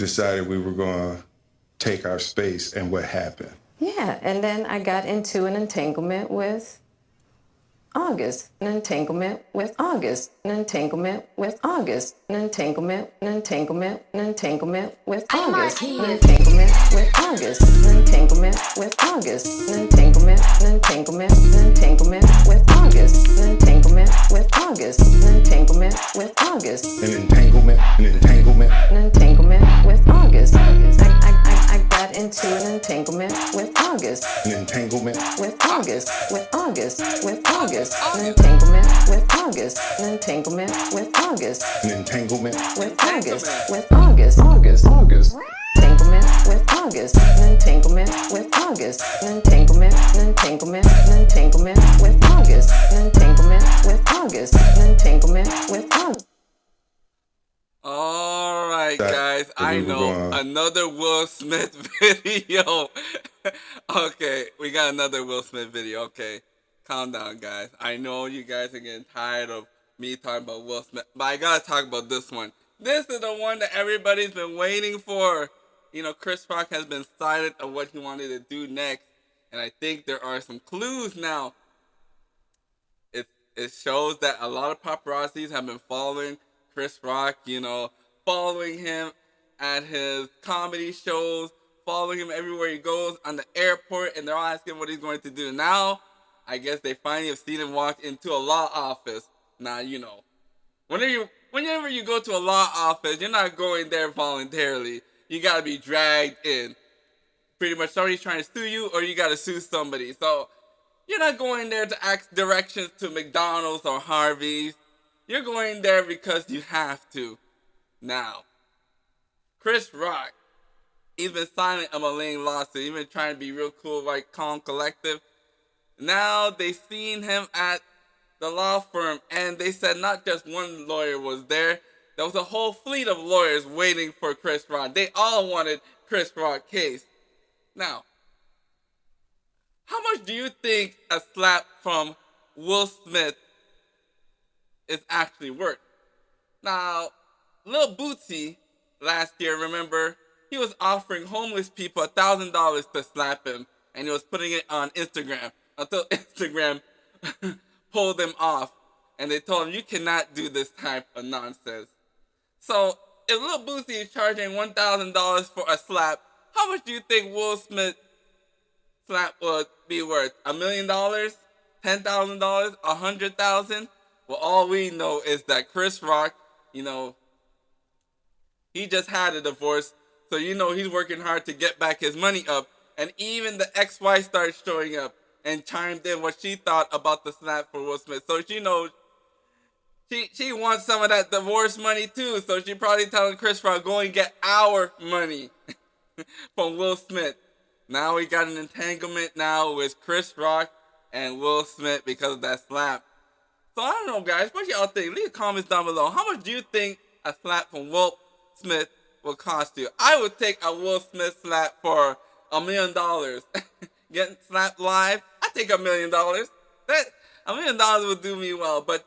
decided we were going to take our space, and what happened? Yeah, and then I got into an entanglement with August, an entanglement with August, an entanglement with August, an entanglement, an entanglement, an entanglement with August, an entanglement with August, an entanglement with August, an entanglement, an entanglement, an entanglement with August, an entanglement with August, an entanglement with August, An entanglement, an entanglement. an entanglement with August. I got into an entanglement with August. An entanglement With August, with August, with August, an entanglement with August, an entanglement with August, an entanglement with August, with August, August. entanglement with August, an entanglement with August, an entanglement, an entanglement, an entanglement with August, an entanglement with August, an entanglement with August. All right, That- guys. that I we were know gonna- another Will Smith video. Okay, we got another Will Smith video. Okay, calm down, guys. I know you guys are getting tired of me talking about Will Smith, but I gotta talk about this one. This is the one that everybody's been waiting for. You know, Chris Rock has been silent on what he wanted to do next, and I think there are some clues now. It shows that a lot of paparazzis have been following Chris Rock, you know, following him at his comedy shows, following him everywhere he goes, on the airport, and they're all asking what he's going to do. Now, I guess they finally have seen him walk into a law office. Now, you know, whenever you go to a law office, you're not going there voluntarily. You gotta be dragged in. Pretty much somebody's trying to sue you, or you gotta sue somebody. So, you're not going there to ask directions to McDonald's or Harvey's. You're going there because you have to. Now, Chris Rock, he's been silent on a Lane lawsuit. He's been trying to be real cool, like calm, collective. Now they seen him at the law firm, and they said not just one lawyer was there. There was a whole fleet of lawyers waiting for Chris Rock. They all wanted Chris Rock's case. Now, how much do you think a slap from Will Smith is actually worth? Now, Lil Loosie last year, remember, he was offering homeless people $1,000 to slap him, and he was putting it on Instagram until Instagram pulled him off, and they told him, you cannot do this type of nonsense. So, if Lil Loosie is charging $1,000 for a slap, how much do you think Will Smith slap would be worth? $1 million? $10,000? $100,000? Well, all we know is that Chris Rock, you know, he just had a divorce, so you know he's working hard to get back his money up. And even the ex-wife started showing up and chimed in what she thought about the slap for Will Smith. So she knows she wants some of that divorce money too. So she probably telling Chris Rock, go and get our money from Will Smith. Now we got an entanglement now with Chris Rock and Will Smith because of that slap. So I don't know, guys. What y'all think? Leave comments down below. How much do you think a slap from Will Smith will cost you? I would take a Will Smith slap for $1 million. Getting slapped live, I take $1 million. That $1 million would do me well. But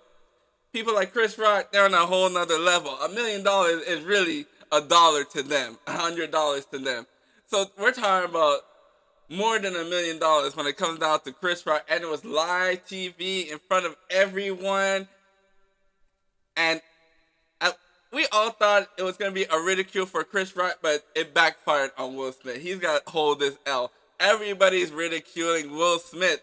people like Chris Rock, they're on a whole nother level. $1 million is really $1 to them, $100 to them. So we're talking about more than $1 million when it comes down to Chris Rock, and it was live TV in front of everyone, and we all thought it was going to be a ridicule for Chris Rock, but it backfired on Will Smith. He's got to hold this L. Everybody's ridiculing Will Smith,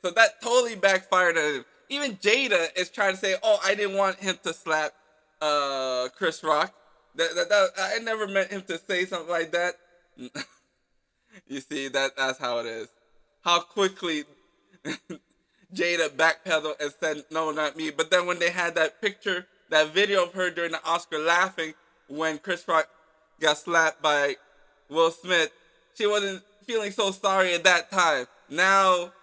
so that totally backfired on him. Even Jada is trying to say, oh, I didn't want him to slap Chris Rock. I never meant him to say something like that. You see, that's how it is. How quickly Jada backpedaled and said, no, not me. But then when they had that picture, that video of her during the Oscar laughing when Chris Rock got slapped by Will Smith, she wasn't feeling so sorry at that time. Now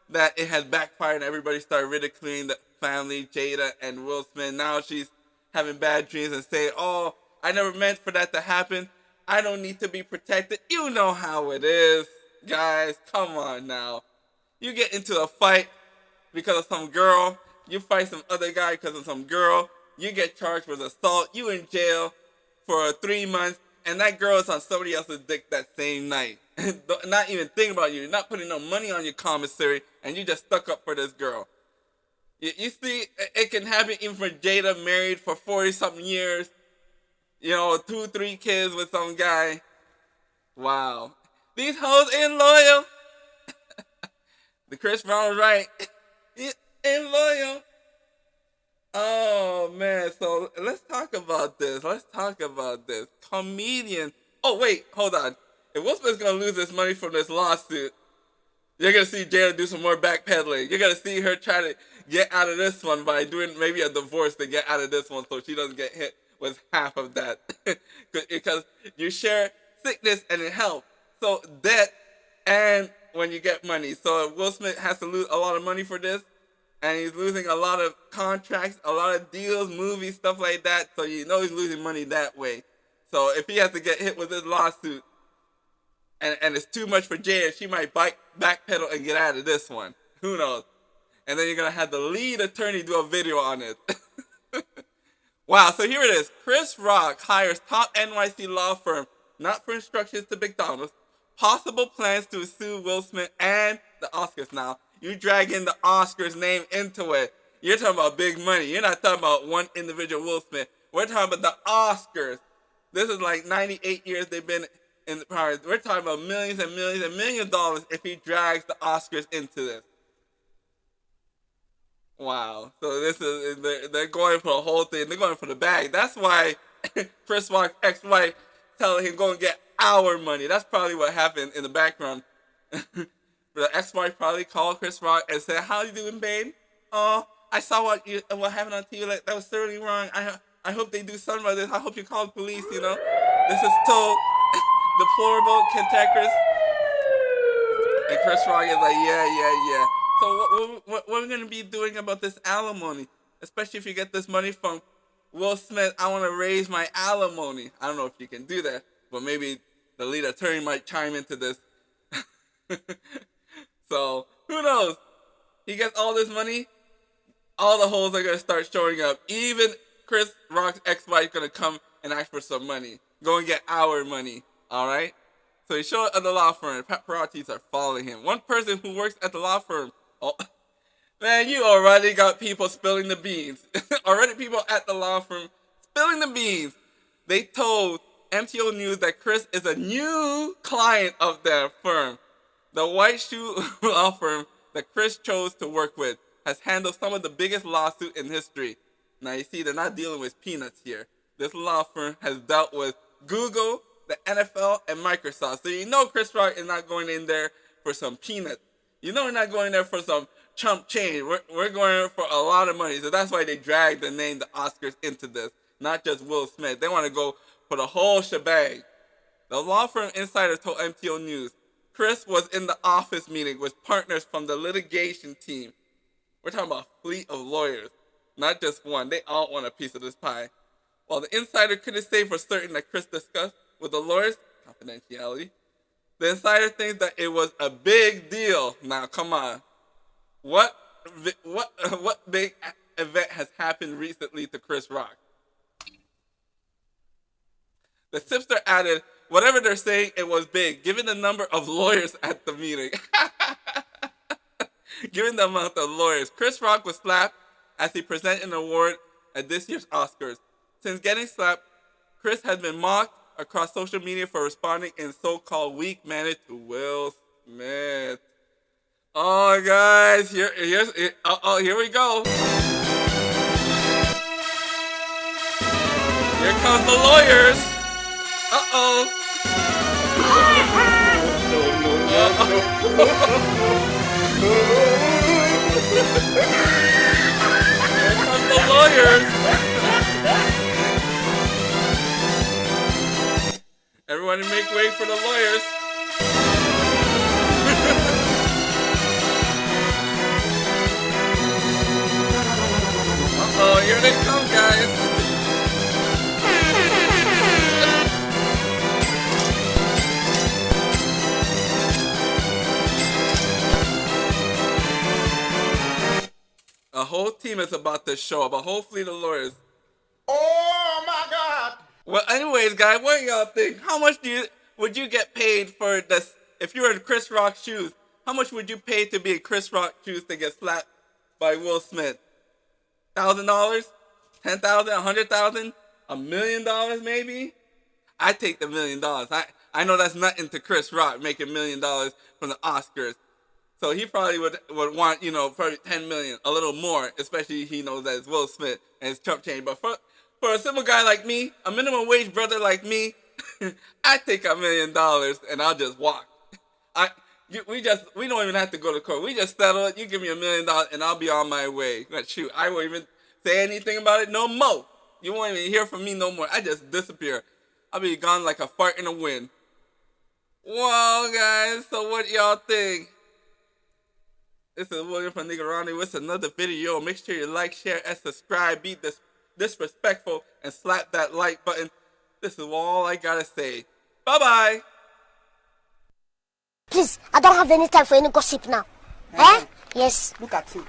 that it has backfired and everybody started ridiculing the family, Jada and Will Smith, now she's having bad dreams and saying, oh, I never meant for that to happen. I don't need to be protected. You know how it is, guys. Come on now. You get into a fight because of some girl. You fight some other guy because of some girl. You get charged with assault. You in jail for 3 months. and that girl is on somebody else's dick that same night. Not even thinking about you. You're not putting no money on your commissary, and you just stuck up for this girl. You see, it can happen even for Jada, married for 40-something years. You know, 2, 3 kids with some guy. Wow. These hoes ain't loyal. The Chris Brown was right. He ain't loyal. Oh, man. So let's talk about this. Comedian. Oh, wait. Hold on. If Will Smith's going to lose this money from this lawsuit, you're going to see Jada do some more backpedaling. You're going to see her try to get out of this one by doing maybe a divorce to get out of this one so she doesn't get hit with half of that. Because you share sickness and health. So debt and when you get money. So Will Smith has to lose a lot of money for this. And he's losing a lot of contracts, a lot of deals, movies, stuff like that. So you know he's losing money that way. So if he has to get hit with this lawsuit, and it's too much for Jada, she might backpedal and get out of this one. Who knows? And then you're going to have the lead attorney do a video on it. Wow, so here it is. Chris Rock hires top NYC law firm, not for instructions to McDonald's. Possible plans to sue Will Smith and the Oscars. Now, you drag in the Oscars name into it. You're talking about big money. You're not talking about one individual Will Smith. We're talking about the Oscars. This is like 98 years they've been in the power. We're talking about millions and millions and millions of dollars if he drags the Oscars into this. Wow. So this is, they're going for the whole thing. They're going for the bag. That's why Chris Rock's ex-wife telling him, go and get our money. That's probably what happened in the background. The ex-wife probably called Chris Rock and said, how you doing, babe? Oh, I saw what happened on TV. Like, that was certainly wrong. I hope they do something about this. I hope you call the police, you know. This is so deplorable, cantankerous. And Chris Rock is like, yeah. So what are we going to be doing about this alimony? Especially if you get this money from Will Smith. I want to raise my alimony. I don't know if you can do that, but maybe the lead attorney might chime into this. So, who knows? He gets all this money, all the hoes are going to start showing up. Even Chris Rock's ex-wife is going to come and ask for some money. Go and get our money, all right? So he showed up at the law firm. Paparazzis are following him. One person who works at the law firm, oh, man, you already got people spilling the beans. Already people at the law firm spilling the beans. They told MTO News that Chris is a new client of their firm. The white shoe law firm that Chris chose to work with has handled some of the biggest lawsuits in history. Now you see, they're not dealing with peanuts here. This law firm has dealt with Google, the NFL, and Microsoft. So you know Chris Rock is not going in there for some peanuts. You know we're not going there for some chump change. We're going for a lot of money. So that's why they dragged the name, the Oscars, into this. Not just Will Smith. They want to go for the whole shebang. The law firm insider told MTO News, Chris was in the office meeting with partners from the litigation team. We're talking about a fleet of lawyers, not just one. They all want a piece of this pie. While the insider couldn't say for certain that Chris discussed with the lawyers, confidentiality, the insider thinks that it was a big deal. Now, come on. What big event has happened recently to Chris Rock? The tipster added, whatever they're saying, it was big, given the number of lawyers at the meeting. Given the amount of lawyers. Chris Rock was slapped as he presented an award at this year's Oscars. Since getting slapped, Chris has been mocked across social media for responding in so-called weak manner to Will Smith. Oh, guys, here we go. Here comes the lawyers. Uh-oh. Here comes the lawyers. Everyone make way for the lawyers. Uh-oh, here they come, guys. A whole team is about to show up, a whole fleet of lawyers. Oh my God! Well, anyways, guys, what do y'all think? How much would you get paid for this if you were in Chris Rock's shoes? How much would you pay to be in Chris Rock's shoes to get slapped by Will Smith? $1,000? $10,000? $100,000? $1,000,000 maybe? I take the $1,000,000. I know that's nothing to Chris Rock making $1,000,000 from the Oscars. So he probably would want, probably 10 million, a little more, especially he knows that it's Will Smith and it's chump change. But for a simple guy like me, a minimum wage brother like me, I take $1,000,000 and I'll just walk. We don't even have to go to court. We just settle it. You give me $1,000,000 and I'll be on my way. Shoot, I won't even say anything about it no more. You won't even hear from me no more. I just disappear. I'll be gone like a fart in the wind. Well, guys, so what y'all think? This is William from Nigarani with another video. Make sure you like, share, and subscribe. Be disrespectful and slap that like button. This is all I gotta say. Bye-bye. Please, I don't have any time for any gossip now. Eh? Yes. Look at you.